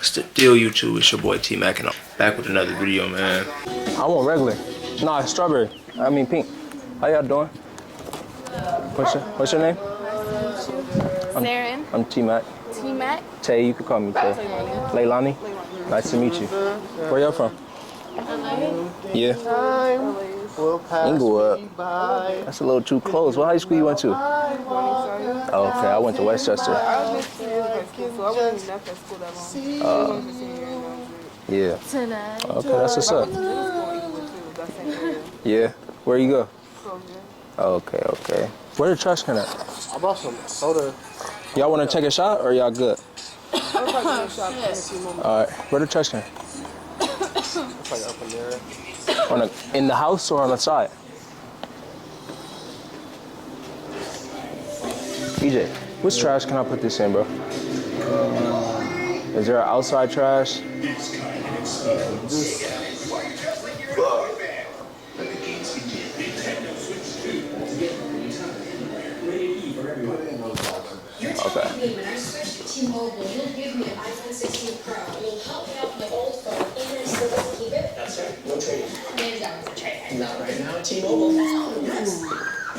Still YouTube, it's your boy T-Mac and I'm back with another video, man. I want regular. Nah, strawberry. I mean pink. How y'all doing? What's your name? Saren. I'm T-Mac. T-Mac. Tay, you can call me Tay. Leilani. Nice to meet you. Where y'all from? Yeah. Inglewood. That's a little too close. What high school you went to? Oh, okay, I went to Westchester. Yeah. Okay, that's what's up. Yeah. Where you go? Okay. Where the trash can at? I brought some soda. Y'all want to take a shot or y'all good? Alright, where the trash can? It's like up in there. In the house or on the side? EJ, which trash can I put this in, bro? Is there an outside trash? Okay. T-Mobile, you'll give me an iPhone 16 Pro. You'll help me out with my old phone, and I still get to keep it. That's right. No trading. $1 for trade. Not right now. T-Mobile. Yes.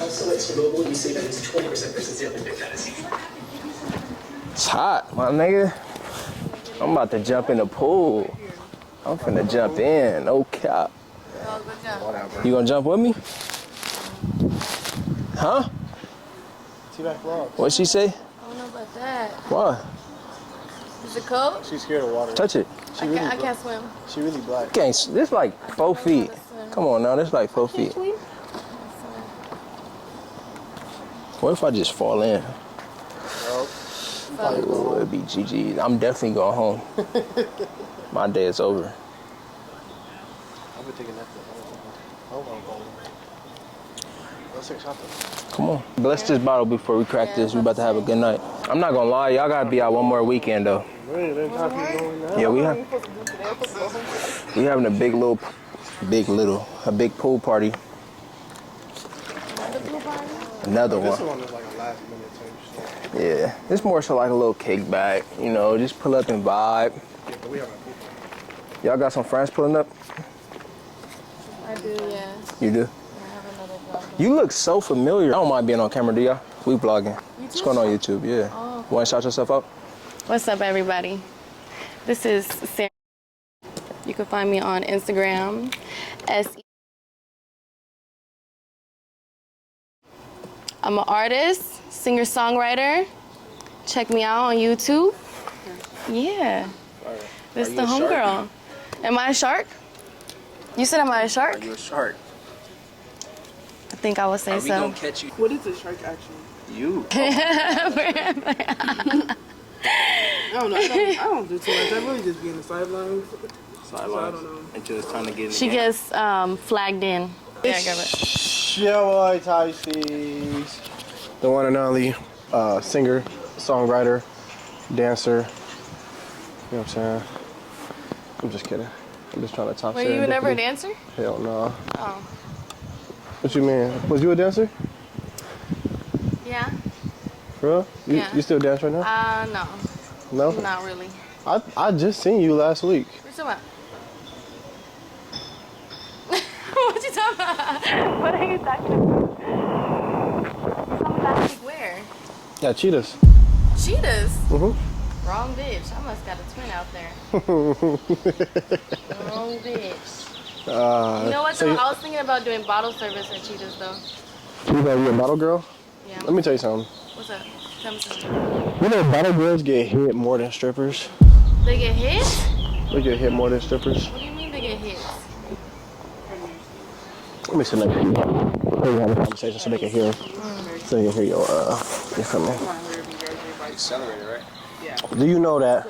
Also at T-Mobile, you save up to 20% versus the other big guys. It's hot, my nigga. I'm about to jump in the pool. I'm finna jump in. No cap. You gonna jump with me? Huh? T-Mac vlogs. What'd she say? I don't know about that. Why? Is it cold? She's scared of water. Touch it. I can't swim. She really black. This like 4 feet. Come on now, this like 4 feet. What if I just fall in? Ooh, it'd be GG. I'm definitely going home. My day is over. I've been taking that for hold on. Let's take a shot though. Come on. Bless this bottle before we crack this. We about to have a good night. I'm not gonna lie, y'all gotta be out one more weekend though. Yeah, we having a big pool party. Another This one. one is like a last minute type shit. Yeah, it's more so like a little kickback, you know, just pull up and vibe. Yeah, but we have a pool party. Y'all got some friends pulling up? I do, yeah. You do? I have another vlog. You look so familiar. I don't mind being on camera, do y'all? We vlogging. It's going on YouTube, yeah. Oh. Want to shout yourself out? What's up, everybody? This is Sarah. You can find me on Instagram. I'm an artist, singer-songwriter. Check me out on YouTube. Yeah. This is the homegirl. Am I a shark? You said am I a shark? Are you a shark? I think I would say so. gonna catch you? What is a shark actually? You. I don't know. I don't do too much. I really just be in the sidelines. So I don't know. Until it's time to get in. She gets flagged in. Yeah, I got it. Yo, boy, Tysees. The one and only singer, songwriter, dancer. You know what I'm saying? I'm just kidding. I'm just trying to talk. Were you never a dancer? Hell no. Oh. What you mean? Was you a dancer? Yeah. For real? Yeah. You still dance right now? No. No? Not really. I just seen you last week. What you talking about? What you talking about? What are you talking about? You saw me last week where? Yeah, Cheetahs. Cheetahs? Mm-hmm. Wrong bitch. I must got a twin out there. Wrong bitch. You know what so though? I was thinking about doing bottle service at Cheetahs though. You gonna be a bottle girl? Yeah. Let me tell you something. What's up? Tell me something. You know bottle girls get hit more than strippers? They get hit? They get hit more than strippers. What do you mean they get hit? Let me sit next to you. So we have a conversation so they can hear. So they can hear your you feel me? Accelerator, right? Do you know that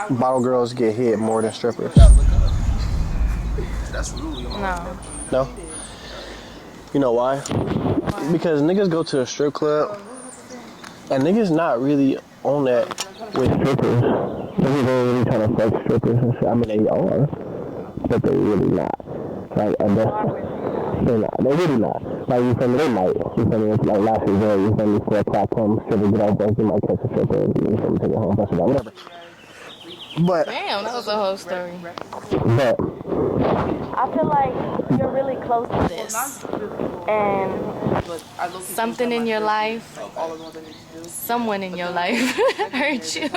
bottle girls get hit more than strippers? That's rude. No. No? You know why? Because niggas go to a strip club and niggas not really on that with strippers. Niggas ain't really trying to fuck strippers and shit. I mean, they are, but they really not. Like, and that's, they're not. They're really not. Like, you feel me? They might. You feel me? It's like last resort. You feel me? 4 o'clock comes, stripper get off, they might catch a stripper and you feel me? Take it home, bust it out, whatever. But Damn, that was a whole story. but I feel like you're really close to this. And something in your life, someone in your life hurt you.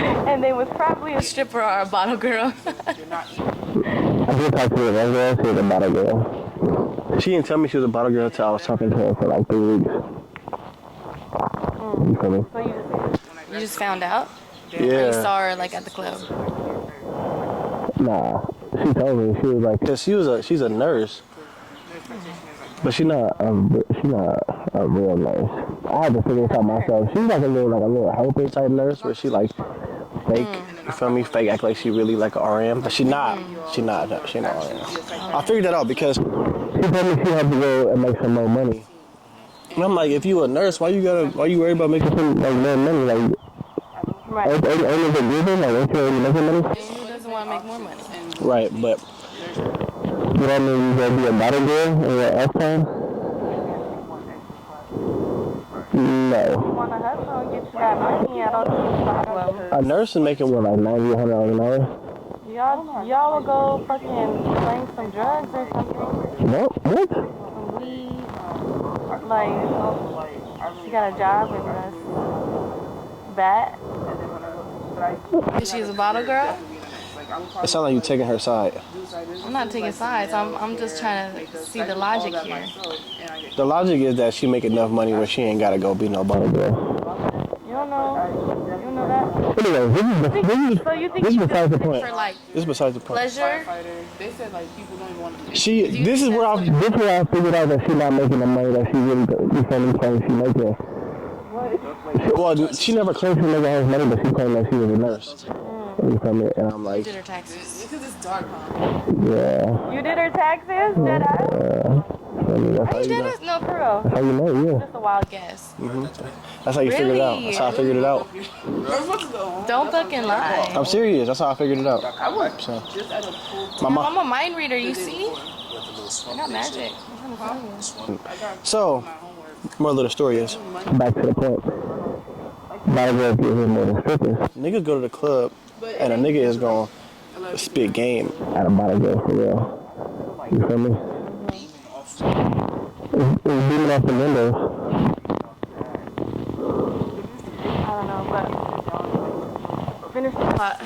And they was probably a stripper or a bottle girl. I did talk to her. That girl. She was a bottle girl. She didn't tell me she was a bottle girl until I was talking to her for like 3 weeks. You feel me? So you just found out? Or you Yeah. saw her like at the club? Nah. She told me. She was like, cause she's a nurse, but she's not a real nurse. I had to figure this out myself. She's like a little helper type nurse where she like fake. You feel me? Fake act like she really like an RM, but she not. She not RM. I figured that out because she told me she had to go and make some more money. And I'm like, if you a nurse, why you worried about making some like more money? Like, Right. ain't it given? Like, ain't you already making money? Who doesn't want to make more money? Right, but you know what I mean? You gonna be a bottle girl in your F time? No. You want to hustle and get you that money? I don't think it's a problem. A nurse is making what, like $90, $100 an hour? Y'all will go fucking slang some drugs or something. What? What? Some weed. Like, she got a job and that's that. Is she a bottle girl? It sounds like you taking her side. I'm not taking sides. I'm just trying to see the logic here. The logic is that she make enough money where she ain't gotta go be no bottle girl. You don't know that? Anyway, So you think this she is besides the does it point. for like This is besides the point. pleasure? They said like people don't even want to. This is where I figured out that she's not making the money that she really, you feel me, claims she making. Well, she never claimed she was making her money, but she claimed that she was a nurse. You feel me? And I'm You like, did her taxes. Because it's dark, huh? yeah. You did her taxes? Did I? That's how You you did know. it? No, for real. That's how you know, yeah. Just a wild guess. That's how you figured it out. Really? That's how I figured it out. We're supposed to go home. Don't fucking lie. I'm serious. That's how I figured it out. So, Just at a pool. my mom. I'm a mind reader, you see? I got magic. I'm trying to tell you. So, moral of the story is back to the point. Bottle girls get here more than strippers. Niggas go to the club, and a nigga is gonna spit game at a bottle girl for real. You feel me? It's beaming off the windows. I don't know, but finish the pot.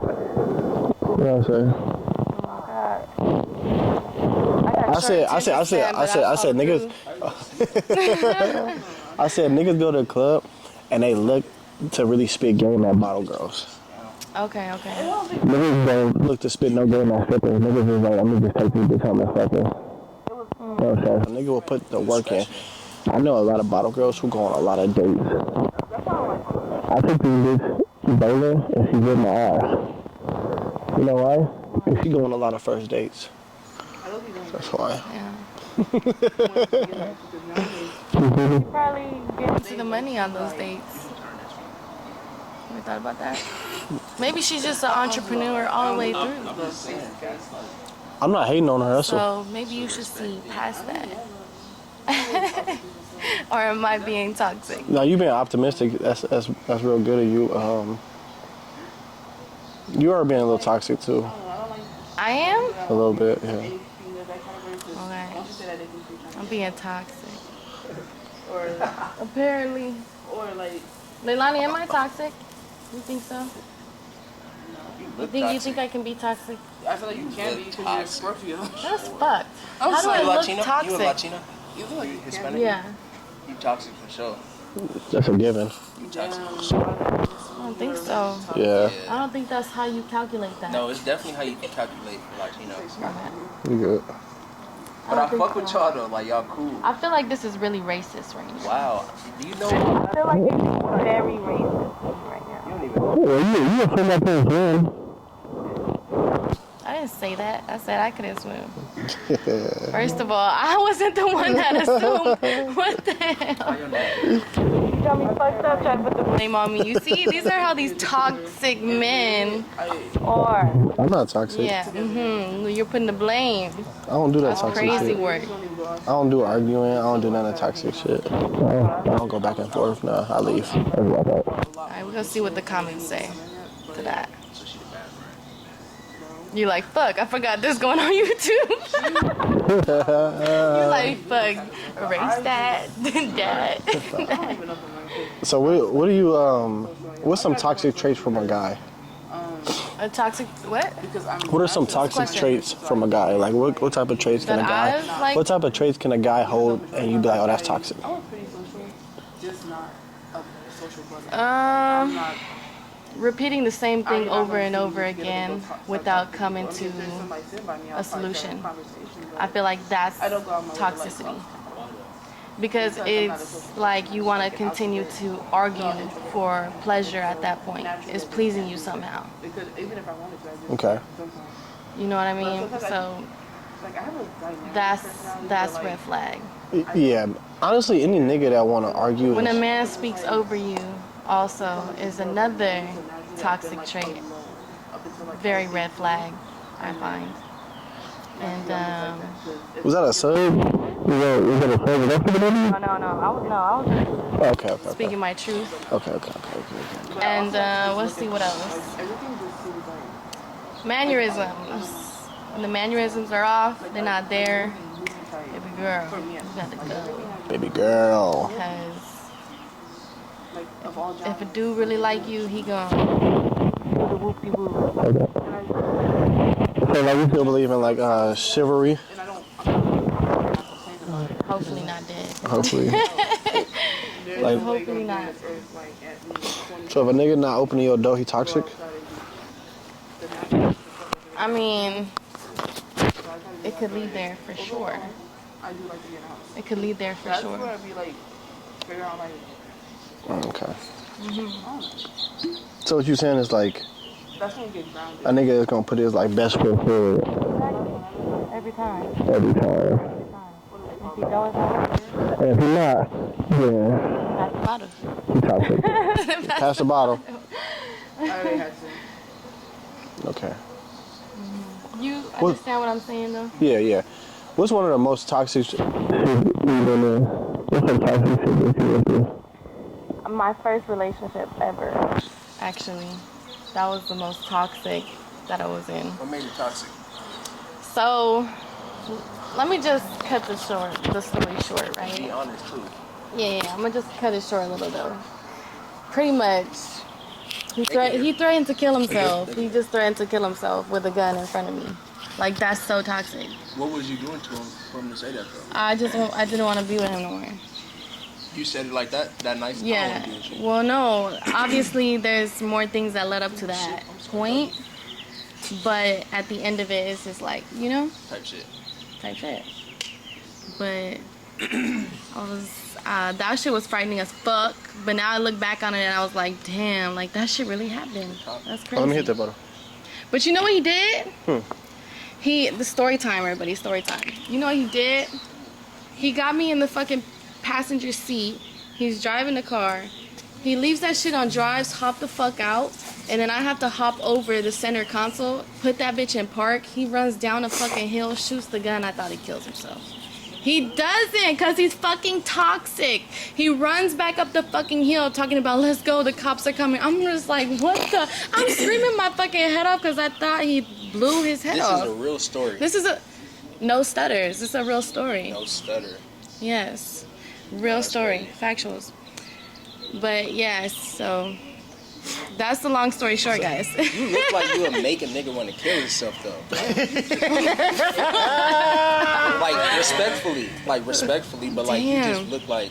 What else I say? I said, niggas. I said, niggas go to the club and they look to really spit game at bottle girls. Okay. Niggas don't look to spit no game at strippers. Niggas is like, let me just take these bitch home and fuck her. You know what I'm saying? A nigga will put the work in. I know a lot of bottle girls who go on a lot of dates. I took this bitch bowling and she did my ass. You know why? Because she go on a lot of first dates. That's why. Yeah. Probably get into the money on those dates. Ever thought about that? Maybe she's just an entrepreneur all the way through. I'm not hating on her hustle. So maybe you should see past that. Or am I being toxic? No, you being optimistic. That's real good of you. You are being a little toxic too. I am? A little bit, yeah. Okay. I'm being toxic. Apparently. Or like, Leilani, am I toxic? You think so? You think I can be toxic? I feel like you can be because you're a Scorpio. That's fucked. I'm How do I You look Latino? toxic? You a Latina? You look like You you can. Hispanic? Yeah. You toxic for sure. That's a given. You toxic. I don't think so. Yeah. I don't think that's how you calculate that. No, it's definitely how you can calculate for Latinos. You good. But I fuck with y'all though, like y'all cool. I feel like this is really racist right now. Wow. Do you know? I feel like it's very racist right now. You don't even. Well, you from that place, man. I didn't say that. I said I couldn't swim. First of all, I wasn't the one that assumed. What the hell? got me fucked up trying to put the blame on me. You see, these are how these toxic men are. I'm not toxic. Yeah, you're putting the blame. I don't do that That's toxic crazy shit. work. I don't do arguing. I don't do none of that toxic shit. I don't go back and forth. No, I leave. All right, we're gonna see what the comments say to that. You like, fuck, I forgot this going on YouTube. You like, fuck, erase that, that. So what do you what's some toxic traits from a guy? A toxic, what? What are some toxic traits from a guy? Like what type of traits can a That guy? I've, like- What type of traits can a guy hold and you be like, oh, that's toxic? Repeating the same thing over and over again without coming to a solution. I feel like that's toxicity. Because it's like you want to continue to argue for pleasure at that point. It's pleasing you somehow. Okay. You know what I mean? So that's red flag. Yeah. Honestly, any nigga that want to argue. When a man speaks over you also is another toxic trait. Very red flag, I find. And Was that a sub? Was that a sub? Was that for the movie? no, I was Okay. speaking my truth. Okay. And let's see what else. Mannerisms. When the mannerisms are off, they're not there. Baby girl, you got to go. Baby girl. Because if a dude really like you, he gonna do the whoop-de-whoop. So like you still believe in like chivalry? Hopefully not dead. Hopefully. Like, Hopefully not. so if a nigga not opening your door, he toxic? I mean, it could lead there for sure. It could lead there for sure. Okay. So what you saying is like a nigga is gonna put his like best foot forward Every time. every time. If he don't, And if he not, yeah, at the bottom. he toxic. Pass the bottle. Okay. You understand what I'm saying though? Yeah. What's one of the most toxic shit you've been in? What's some toxic shit that you went through? My first relationship ever. Actually, that was the most toxic that I was in. What made it toxic? So, let me just cut the story short, right? Be honest too. Yeah, I'm gonna just cut it short a little though. Pretty much, he threatened to kill himself. He just threatened to kill himself with a gun in front of me. Like, that's so toxic. What was you doing to him for him to say that though? I didn't want to be with him no more. You said it like that nice? Yeah. Well, no. Obviously, there's more things that led up to that point. But at the end of it, it's just like, you know? Type shit. But that shit was frightening as fuck. But now I look back on it and I was like, damn, like that shit really happened. That's crazy. Let me hit that bottle. But you know what he did? The story time, everybody, story time. You know what he did? He got me in the fucking passenger seat. He's driving the car. He leaves that shit on drives, hop the fuck out, and then I have to hop over the center console, put that bitch in park. He runs down a fucking hill, shoots the gun. I thought he kills himself. He doesn't, because he's fucking toxic. He runs back up the fucking hill talking about, let's go, the cops are coming. I'm just like, what the? I'm screaming my fucking head off because I thought he blew his head off. This is a real story. No stutters. This is a real story. No stutter. Yes. Real story. Factuals. But yes, so that's the long story short, guys. You look like you would make a nigga want to kill himself though. like respectfully, but like you just look like.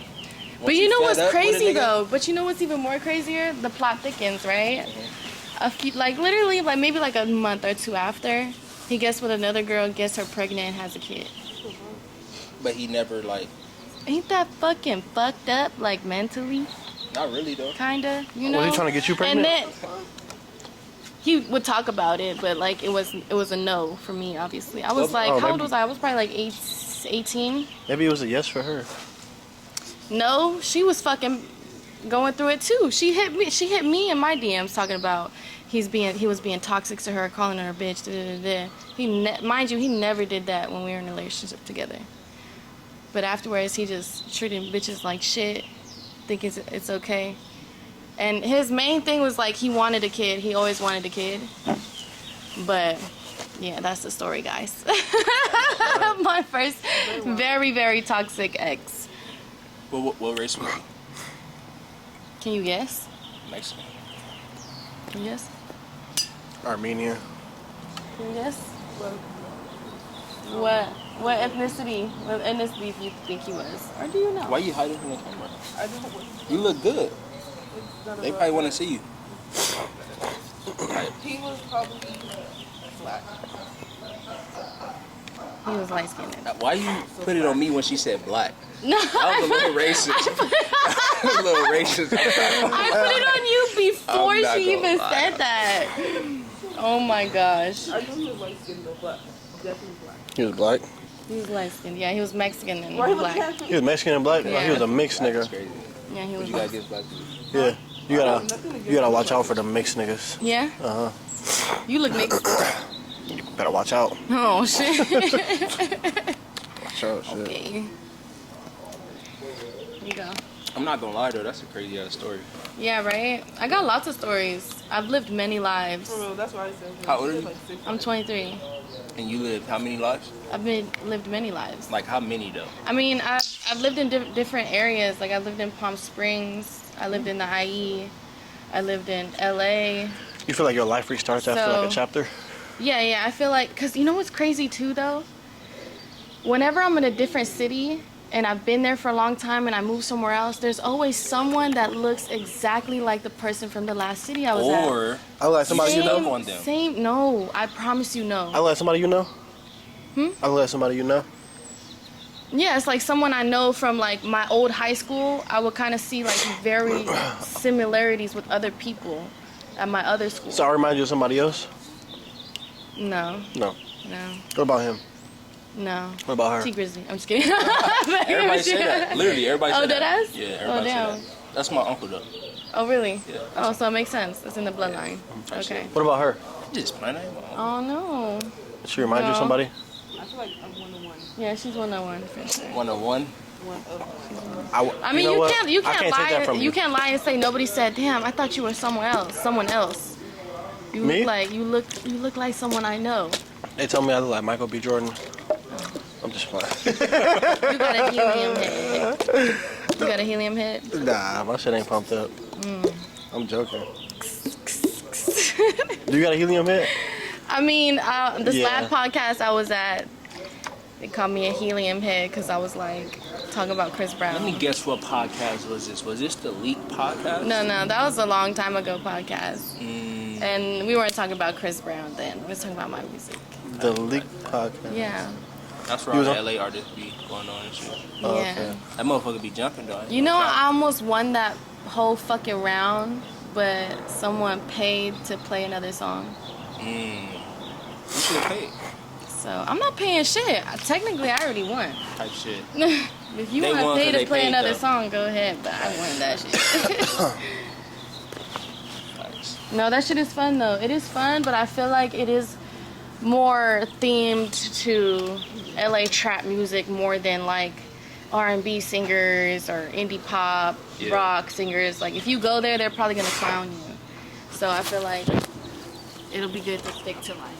But you know what's crazy though? But you know what's even more crazier? The plot thickens, right? A few, literally, maybe a month or two after, he gets with another girl, gets her pregnant, and has a kid. But he never Ain't that fucking fucked up? Mentally. Not really though. Kinda, you know. Was he trying to get you pregnant? And then he would talk about it, but it was a no for me. Obviously, I was how old was I? I was probably 18. Maybe it was a yes for her. No, she was fucking going through it too. She hit me in my DMs talking about he was being toxic to her, calling her a bitch. Mind you, he never did that when we were in a relationship together. But afterwards, he just treated bitches like shit, thinking it's okay. And his main thing was like he wanted a kid. He always wanted a kid. But yeah, that's the story, guys. My first very, very toxic ex. What race was he? Can you guess? Mexican. Can you guess? Armenia. Can you guess? What ethnicity? What ethnicity do you think he was? Or do you know? Why you hiding from the camera? I don't know. You look good. They probably want to see you. He was probably black. He was light skinned. Why you put it on me when she said black? No, I was a little racist. I was a little racist. I put it on you before I'm not she gonna even lie. said that. Oh my gosh. I know he was light skinned though, black. Definitely black. He was black. He was light skinned. Yeah, he was Mexican and Why he black. look He was Mexican and black. Yeah. He was a mixed That's nigga. crazy. Yeah, he What was. you gotta get black people? Yeah. You gotta watch out for the mixed niggas. Yeah. You look mixed. You better watch out. Oh shit. Watch out, shit. Okay. Here you go. I'm not gonna lie though, that's a crazy ass story. Yeah, right? I got lots of stories. I've lived many lives. For real, that's why I said. How old are you? Like 6. I'm 23. And you lived how many lives? Lived many lives. Like how many though? I mean, I've lived in different areas. Like I lived in Palm Springs. I lived in the IE. I lived in LA. You feel like your life restarts after like a chapter? Yeah. I feel like, cause you know what's crazy too though? Whenever I'm in a different city and I've been there for a long time and I move somewhere else, there's always someone that looks exactly like the person from the last city I was at. Or I like somebody you know. on them. Same. No, I promise you no. I like somebody you know. I like somebody you know. Yeah, it's like someone I know from like my old high school. I would kind of see like very similarities with other people at my other school. So I remind you of somebody else? No, No. no, What about him? no. What about her? T Grizzly. I'm just kidding. Everybody say that. Literally, everybody say Oh, that. deadass? Yeah, Oh, everybody say damn. that. That's my uncle though. Oh, really? Yeah. Oh, so it makes sense. It's in the bloodline. Okay. What about her? Just my name. Oh no. She remind you of No. somebody? I feel like I'm 1-1. Yeah, she's 101 for sure. 101. I mean, know what? you I can't take lie. that from You can't lie and say nobody said, "Damn, I thought you were someone else." You Me? look like you look like someone I know. They told me I look like Michael B. Jordan. I'm just playing. You got a helium head. You got a helium head. Nah, my shit ain't pumped up. I'm joking. Do you got a helium head? I mean, this Yeah. last podcast I was at, they called me a helium head because I was like talking about Chris Let me Brown. guess what podcast was this? Was this the Leak podcast? No, that was a long time ago podcast, and we weren't talking about Chris Brown then. We were talking about my music. The Leak podcast. Yeah, That's where You all was the on- LA artists be going on and shit. Oh, yeah. okay. That motherfucker be jumping though. You know, I almost won that whole fucking round, but someone paid to play another song. You should have paid. So I'm not paying shit. Technically, I already won. Type shit. If you They want won to pay 'cause to they play paid, another though. song, go ahead. But I won that shit. Facts. No, that shit is fun though. It is fun, but I feel like it is more themed to LA trap music more than like R&B singers or indie pop, Yeah. rock singers. Like if you go there, they're probably gonna clown you. So I feel like it'll be good to stick to like